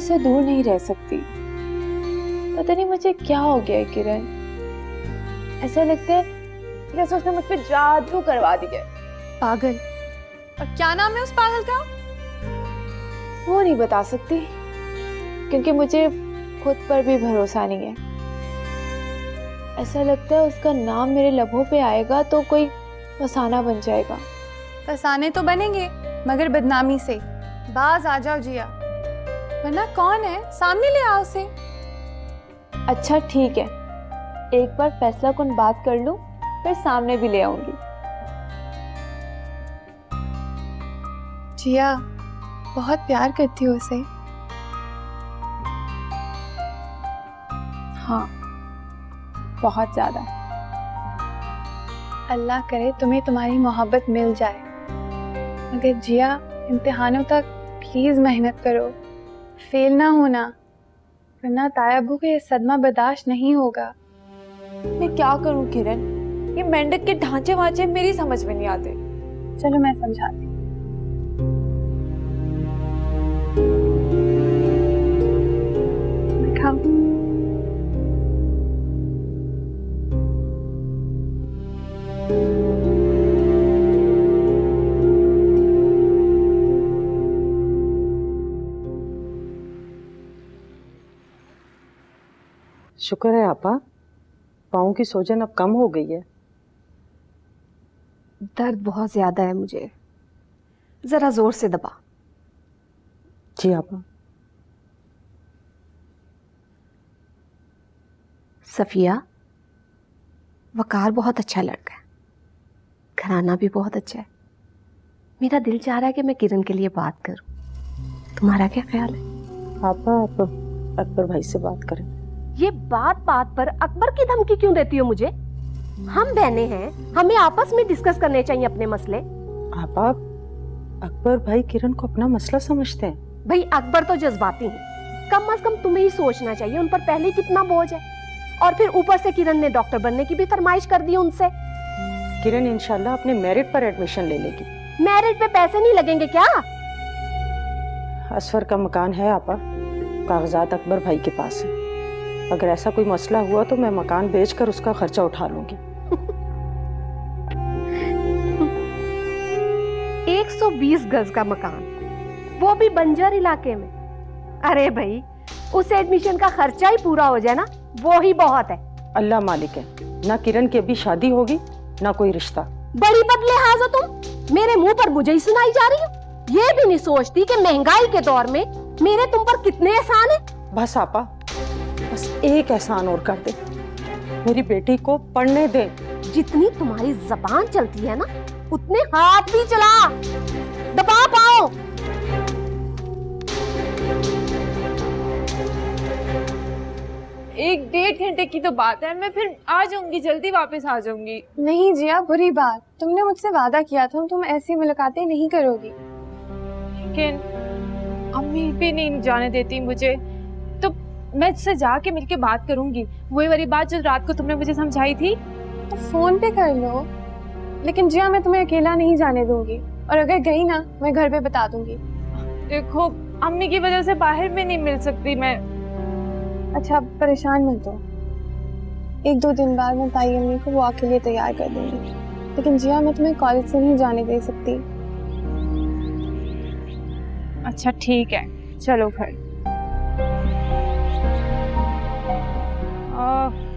उससे दूर नहीं रह सकती। पता नहीं मुझे क्या हो गया है किरण, ऐसा लगता है जैसे उसने मुझ पे जादू करवा दिया। पागल? और क्या नाम है उस पागल का? वो नहीं बता सकती क्योंकि मुझे खुद पर भी भरोसा नहीं है। ऐसा लगता है उसका नाम मेरे लबों पे आएगा तो कोई फसाना बन जाएगा। फसाने तो बनेंगे मगर बदनामी से। बाज आ जाओ जिया, वरना कौन है, सामने ले आओ उसे। अच्छा ठीक है, एक बार फैसला कुन बात कर लूं फिर सामने भी ले आऊंगी। जिया बहुत प्यार करती हो उसे। हाँ, बहुत ज्यादा। अल्लाह करे तुम्हें तुम्हारी मोहब्बत मिल जाए, मगर जिया इम्तिहानों तक प्लीज मेहनत करो, फेल ना होना, वरना तायाबू को ये सदमा बर्दाश्त नहीं होगा। मैं क्या करूं किरण, ये मेंढक के ढांचे वांचे मेरी समझ में नहीं आते। चलो मैं समझाती हूँ। शुक्र है आपा, पाँव की सूजन अब कम हो गई है। दर्द बहुत ज्यादा है मुझे, जरा जोर से दबा। जी आपा। सफिया, वकार बहुत अच्छा लड़का है, घराना भी बहुत अच्छा है। मेरा दिल चाह रहा है कि मैं किरण के लिए बात करूं, तुम्हारा क्या ख्याल है? आपा आप अकबर भाई से बात करें। ये बात बात पर अकबर की धमकी क्यों देती हो मुझे? हम बहनें हैं, हमें आपस में डिस्कस करने चाहिए अपने मसले। आपा, अकबर भाई किरण को अपना मसला समझते हैं। भाई अकबर तो जज्बाती हैं, कम से कम तुम्हें ही सोचना चाहिए, उन पर पहले ही कितना बोझ है। और फिर ऊपर से किरण ने डॉक्टर बनने की भी फरमाइश कर दी उनसे। किरण इंशाल्लाह अपने मेरिट पर एडमिशन ले लेगी। मेरिट पे पैसे नहीं लगेंगे क्या? असफर का मकान है आपा, कागजात अकबर भाई के पास है। अगर ऐसा कोई मसला हुआ तो मैं मकान बेचकर उसका खर्चा उठा लूंगी। 120 गज का मकान, वो भी बंजर इलाके में। अरे भाई, उस एडमिशन का खर्चा ही पूरा हो जाए ना, वो ही बहुत है। अल्लाह मालिक है, ना किरण की अभी शादी होगी ना कोई रिश्ता। बड़ी बदलिहाज हो तुम, मेरे मुंह पर मुझे ही सुनाई जा रही हो। ये भी नहीं सोचती कि महंगाई के दौर में मेरे तुम पर कितने एहसान है। बस आपा, बस एक एहसान और कर दे, मेरी बेटी को पढ़ने दे। जितनी तुम्हारी जबान चलती है ना, उतने हाथ भी चला, दबा पाओ। एक डेढ़ घंटे की तो बात है, मैं फिर आ जाऊंगी, जल्दी वापस आ जाऊंगी। नहीं जिया, बुरी बात, तुमने मुझसे वादा किया था तुम ऐसी मुलाकातें नहीं करोगी। लेकिन अम्मी भी नहीं जाने देती मुझे, तो मैं इससे जाके मिलके बात करूंगी। वही वाली बात जो रात को तुमने मुझे समझाई थी। तो फोन पे कर लो। लेकिन जिया, मैं तुम्हें अकेला नहीं जाने दूंगी, और अगर गई ना, मैं घर पे बता दूंगी। देखो, अम्मी की वजह से बाहर में नहीं मिल सकती मैं। अच्छा, परेशान मत हो, 1-2 दिन बाद मैं ताई अम्मी को वॉक के लिए तैयार कर दूंगी। लेकिन जिया, मैं तुम्हें कॉलेज से नहीं जाने दे सकती। अच्छा ठीक है, चलो घर।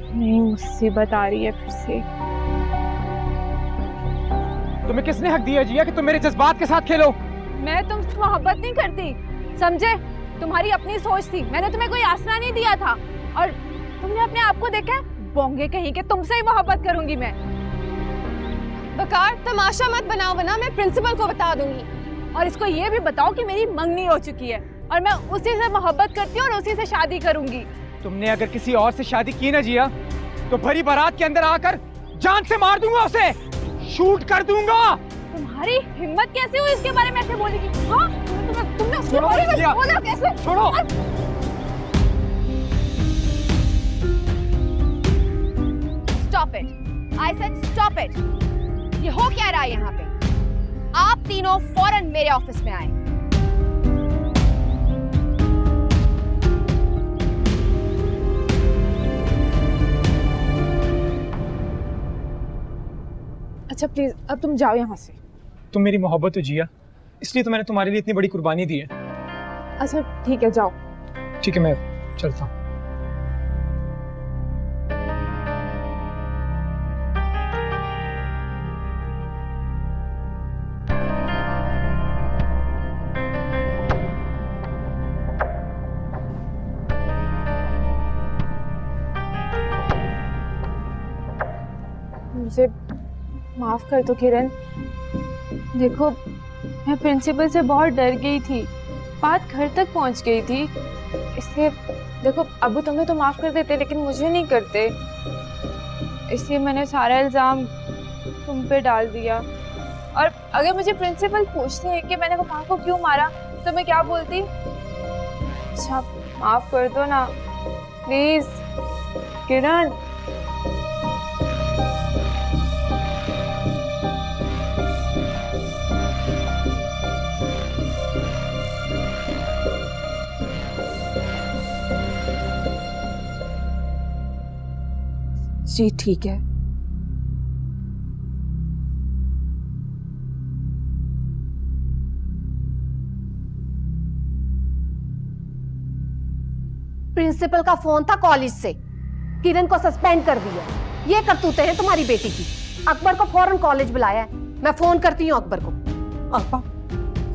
नहीं, मुसीबत आ रही है फिर से। तुम्हें किसने हक दिया जिया कि तुम मेरे जज्बात के साथ खेलो? मैं तुमसे मोहब्बत नहीं करती, समझे? तुम्हारी अपनी सोच थी, मैंने तुम्हें कोई आसरा नहीं दिया था। और तुमने अपने आप को देखा, बोंगे कहीं के, तुमसे ही मोहब्बत करूंगी मैं। बकार, तमाशा मत बनाओ, वरना मैं प्रिंसिपल को बता दूंगी। और इसको ये भी बताओ कि मेरी मंगनी हो चुकी है और मैं उसी से मोहब्बत करती हूँ और उसी से शादी करूंगी। तुमने अगर किसी और से शादी की ना जिया, तो भरी बारात के अंदर आकर जान से मार दूंगा, उसे शूट कर दूंगा। तुम्हारी हिम्मत कैसे हुई इसके बारे में ऐसे बोलने की? हाँ, तुमने उसके बारे में बोला कैसे? छोड़ो। Stop it! I said stop it! ये हो क्या रहा है यहाँ पे? आप तीनों फौरन मेरे ऑफिस में आए। अच्छा प्लीज अब तुम जाओ यहाँ से। तुम मेरी मोहब्बत हो जिया, इसलिए तो मैंने तुम्हारे लिए इतनी बड़ी कुर्बानी दी है। अच्छा ठीक है जाओ। ठीक है, मैं चलता हूँ। मुझे माफ कर दो किरण। देखो मैं प्रिंसिपल से बहुत डर गई थी, बात घर तक पहुंच गई थी, इसलिए देखो अबू तुम्हें तो माफ कर देते लेकिन मुझे नहीं करते, इसलिए मैंने सारा इल्जाम तुम पे डाल दिया। और अगर मुझे प्रिंसिपल पूछते हैं कि मैंने वकार को क्यों मारा तो मैं क्या बोलती? अच्छा माफ कर दो ना प्लीज किरण। जी ठीक है। प्रिंसिपल का फोन था कॉलेज से, किरण को सस्पेंड कर दिया। ये करतूते हैं तुम्हारी बेटी की। अकबर को फौरन कॉलेज बुलाया है, मैं फोन करती हूँ अकबर को। आपा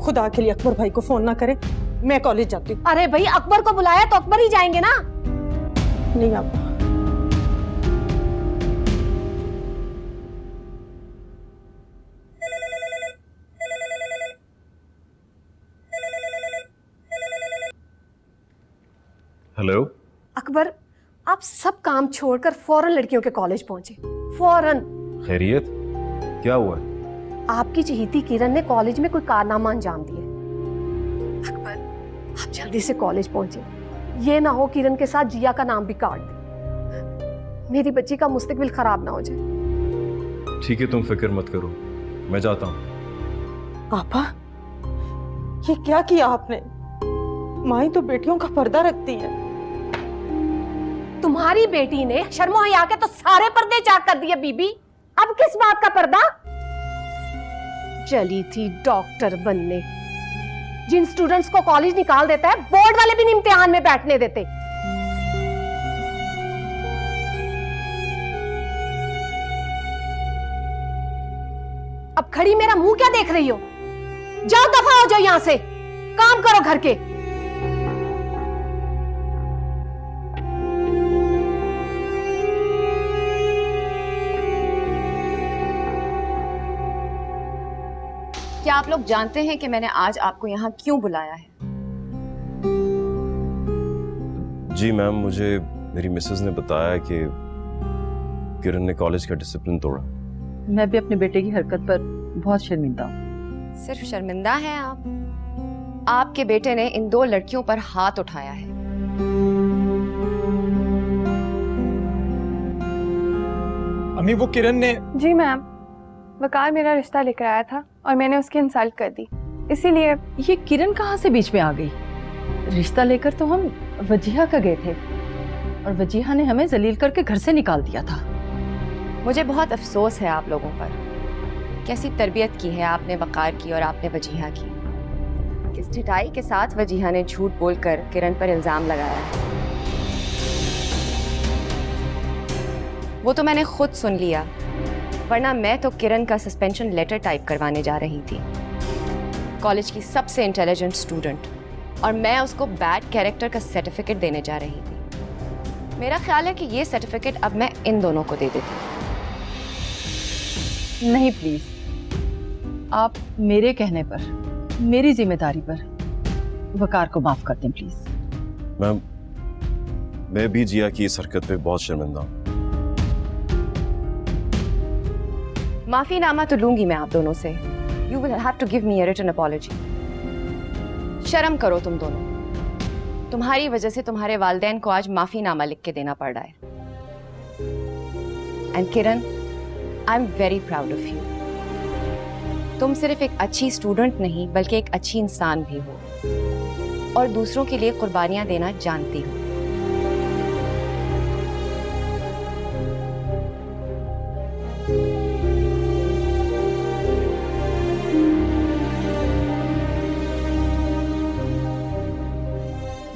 खुदा के लिए अकबर भाई को फोन ना करें, मैं कॉलेज जाती हूँ। अरे भाई अकबर को बुलाया तो अकबर ही जाएंगे ना। नहीं आपा, हेलो अकबर आप सब काम छोड़कर फौरन लड़कियों के कॉलेज पहुंचे, फौरन। खैरियत, क्या हुआ? आपकी चहेती किरण ने कॉलेज में कोई कारनामा अंजाम दिया। अकबर आप जल्दी से कॉलेज पहुंचे, ये ना हो किरण के साथ जिया का नाम भी काट दे, मेरी बच्ची का मुस्तकबिल खराब ना हो जाए। ठीक है, तुम फिक्र मत करो, मैं जाता हूँ। आपा ये क्या किया आपने? माई तो बेटियों का पर्दा रखती है। तुम्हारी बेटी ने शर्मो हया के तो सारे पर्दे चाक कर दिए बीबी, अब किस बात का पर्दा? चली थी डॉक्टर बनने, जिन स्टूडेंट्स को कॉलेज निकाल देता है बोर्ड वाले भी नहीं इम्तिहान में बैठने देते। अब खड़ी मेरा मुंह क्या देख रही हो? जाओ दफा हो जाओ यहां से, काम करो घर के। क्या आप लोग जानते हैं कि मैंने आज आपको यहाँ क्यों बुलाया है? जी मैम, मुझे मेरी मिसेस ने बताया कि किरण ने कॉलेज का डिसिप्लिन तोड़ा। मैं भी अपने बेटे की हरकत पर बहुत शर्मिंदा हूँ। सिर्फ शर्मिंदा हैं आप? आपके बेटे ने इन 2 लड़कियों पर हाथ उठाया है। अम्मी वो किरण ने। जी मैम, वकार मेरा रिश्ता लेकर आया था और मैंने उसकी इंसल्ट कर दी, इसीलिए। ये किरण कहाँ से बीच में आ गई? रिश्ता लेकर तो हम वजीहा का गए थे और वजीहा ने हमें जलील करके घर से निकाल दिया था। मुझे बहुत अफसोस है आप लोगों पर। कैसी तरबियत की है आपने वकार की और आपने वजीहा की। किस ढिठाई के साथ वजीहा ने झूठ बोलकर किरण पर इल्जाम लगाया है। वो तो मैंने खुद सुन लिया, वरना मैं तो किरण का सस्पेंशन लेटर टाइप करवाने जा रही थी। कॉलेज की सबसे इंटेलिजेंट स्टूडेंट, और मैं उसको बैड कैरेक्टर का सर्टिफिकेट देने जा रही थी। मेरा ख्याल है कि ये सर्टिफिकेट अब मैं इन दोनों को दे देती। नहीं प्लीज, आप मेरे कहने पर, मेरी जिम्मेदारी पर वकार को माफ कर दें प्लीज। मैम, मैं भी जिया की इस हरकत पे बहुत शर्मिंदा हूँ। माफीनामा तो लूंगी मैं आप दोनों से। You will have to give me a written apology. शर्म करो तुम दोनों, तुम्हारी वजह से तुम्हारे वालिदैन को आज माफीनामा लिख के देना पड़ रहा है। And Kiran, I am very proud of you. तुम सिर्फ एक अच्छी स्टूडेंट नहीं बल्कि एक अच्छी इंसान भी हो और दूसरों के लिए कुर्बानियां देना जानती हो।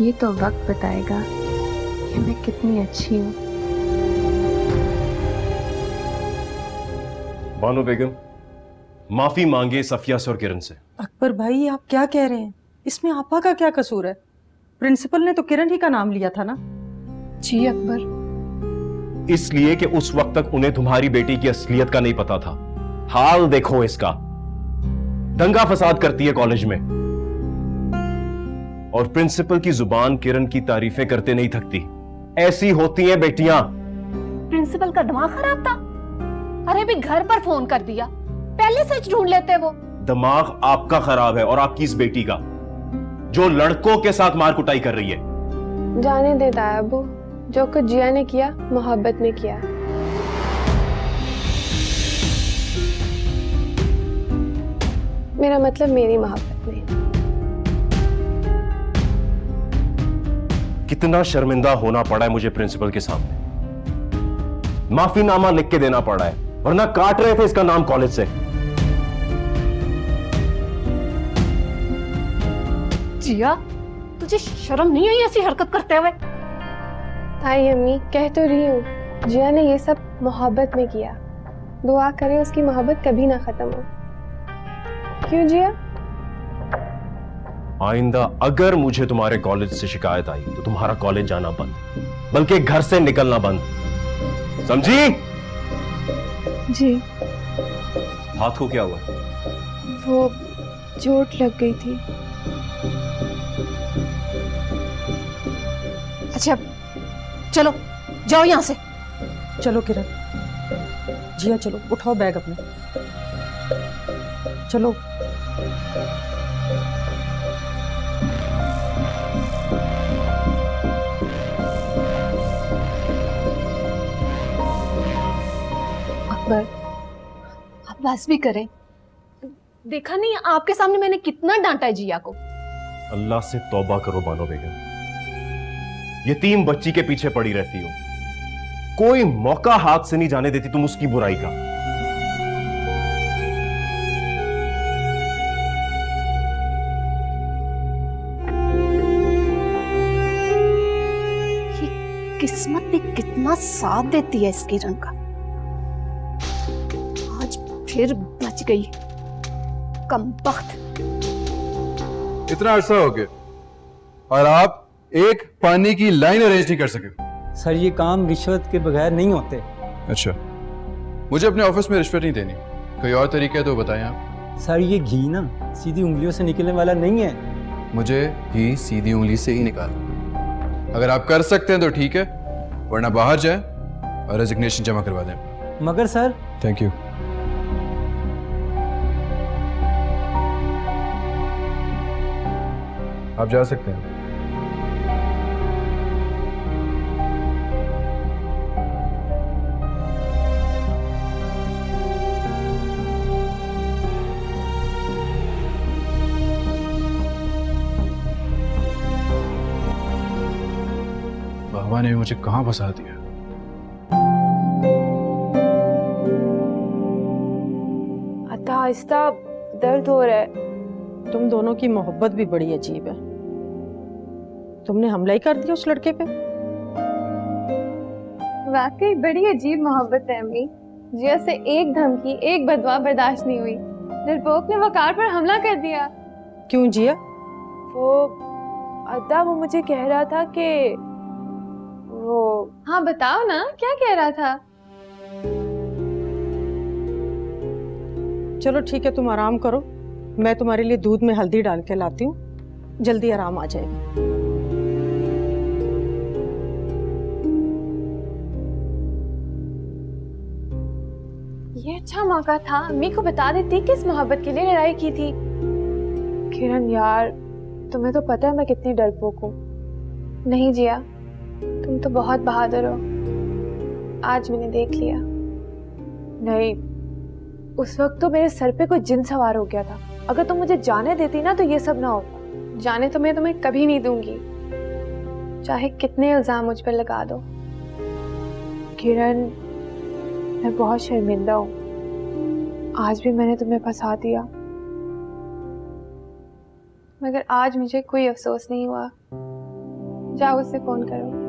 ये तो वक्त बताएगा कि मैं कितनी अच्छी हूँ। बानो बेगम, माफी मांगे सफिया से और किरण से। अकबर भाई, आप क्या कह रहे हैं? इसमें आपा का क्या कसूर है? प्रिंसिपल ने तो किरण ही का नाम लिया था ना। जी अकबर, इसलिए कि उस वक्त तक उन्हें तुम्हारी बेटी की असलियत का नहीं पता था। हाल देखो इसका, दंगा फसाद करती है कॉलेज में और प्रिंसिपल की जुबान किरण की तारीफें करते नहीं थकती। ऐसी होती हैं बेटियां। प्रिंसिपल का दिमाग खराब था। अरे भी घर पर फोन कर दिया, पहले सच ढूंढ लेते वो। दिमाग आपका खराब है और आपकी इस बेटी का, जो लड़कों के साथ मार कुटाई कर रही है। जाने दे तायाबू, जो कुछ जिया ने किया मोहब्बत ने किया। मेरा मतलब मेरी मोहब्बत में। कितना शर्मिंदा होना पड़ा है मुझे प्रिंसिपल के सामने। माफीनामा लिख के देना पड़ा है, वरना काट रहे थे इसका नाम कॉलेज से। जिया, तुझे शर्म नहीं आई ऐसी हरकत करते हुए? ताई अम्मी, कह तो रही हूँ जिया ने ये सब मोहब्बत में किया। दुआ करें उसकी मोहब्बत कभी ना खत्म हो। क्यों जिया? आइंदा अगर मुझे तुम्हारे कॉलेज से शिकायत आई तो तुम्हारा कॉलेज जाना बंद, बल्कि घर से निकलना बंद, समझी? जी। हाथ को क्या हुआ? वो चोट लग गई थी। अच्छा चलो जाओ यहाँ से। चलो किरण, जिया चलो, उठाओ बैग अपने, चलो। अकबर, आप बस भी करें। देखा नहीं आपके सामने मैंने कितना डांटा है जिया को। अल्लाह से तौबा करो बानो बेगम, यतीम बच्ची के पीछे पड़ी रहती हो, कोई मौका हाथ से नहीं जाने देती तुम उसकी बुराई का। ये किस्मत भी कितना साथ देती है इस किरण का। आज फिर बच गई, कमबख्त। इतना अरसा हो गया और आप एक पानी की लाइन अरेंज नहीं कर सके। सर ये काम रिश्वत के बगैर नहीं होते। अच्छा, मुझे अपने ऑफिस में रिश्वत नहीं देनी, कोई और तरीका है तो बताएं आप। सर ये घी ना सीधी उंगलियों से निकलने वाला नहीं है। मुझे घी सीधी उंगली से ही निकाल। अगर आप कर सकते हैं तो ठीक है, वरना बाहर जाएं और रेजिग्नेशन जमा करवा दें। मगर सर। Thank you. आप जा सकते हैं। बाबा ने मुझे कहां फंसा दिया। अता आहिस्ता दर्द हो रहा है। तुम दोनों की मोहब्बत भी बड़ी अजीब है। तुमने हमला ही कर दिया उस लड़के पे। वाकई बड़ी अजीब मोहब्बत है अम्मी। जिया से एक धमकी, एक बदवा बर्दाश्त नहीं हुई। डरपोक ने वकार पर हमला कर दिया। क्यों जिया? वो अदा वो मुझे कह रहा था कि वो। हाँ बताओ ना, क्या कह रहा था? चलो ठीक है, तुम आराम करो, मैं तुम्हारे लिए दूध में हल्दी डाल के लाती हूँ, जल्दी आराम आ जाएगा। ये अच्छा मौका था, अम्मी को बता देती किस मोहब्बत के लिए लड़ाई की थी। किरण यार, तुम्हें तो पता है मैं कितनी डरपोक हूँ। नहीं जिया, तुम तो बहुत बहादुर हो। आज मैंने देख लिया। नहीं, उस वक्त तो मेरे सर पे कोई जिन सवार हो गया था। अगर तुम मुझे जाने देती ना तो ये सब ना होता। जाने तो मैं तुम्हें कभी नहीं दूंगी, चाहे कितने इल्जाम मुझ पर लगा दो। किरण, मैं बहुत शर्मिंदा हूँ। आज भी मैंने तुम्हें फंसा दिया। मगर आज मुझे कोई अफसोस नहीं हुआ। जाओ उससे फोन करो।